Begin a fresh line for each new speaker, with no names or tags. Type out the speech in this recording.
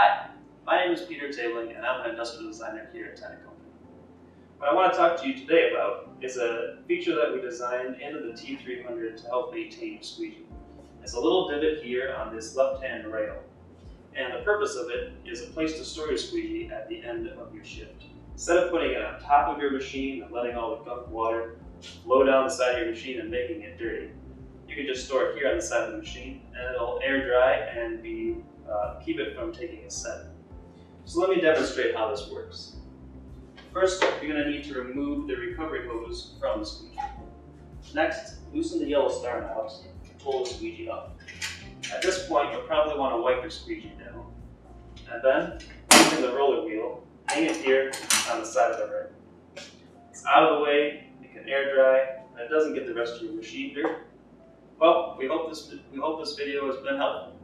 Hi, my name is Peter Tabling and I'm an industrial designer here at Tennant. What I want to talk to you today about is a feature that we designed into the T300 to help maintain your squeegee. It's a little divot here on this left-hand rail, and the purpose of it is a place to store your squeegee at the end of your shift. Instead of putting it on top of your machine and letting all the gunk water flow down the side of your machine and making it dirty, you can just store it here on the side of the machine and it'll air dry and keep it from taking a scent. So let me demonstrate how this works. First, you're going to need to remove the recovery hose from the squeegee. Next, loosen the yellow star knob and pull the squeegee up. At this point, you'll probably want to wipe your squeegee down. And then, using the roller wheel, hang it here on the side of the rim. It's out of the way, it can air dry, and it doesn't get the rest of your machine dirt. Well, we hope this video has been helpful.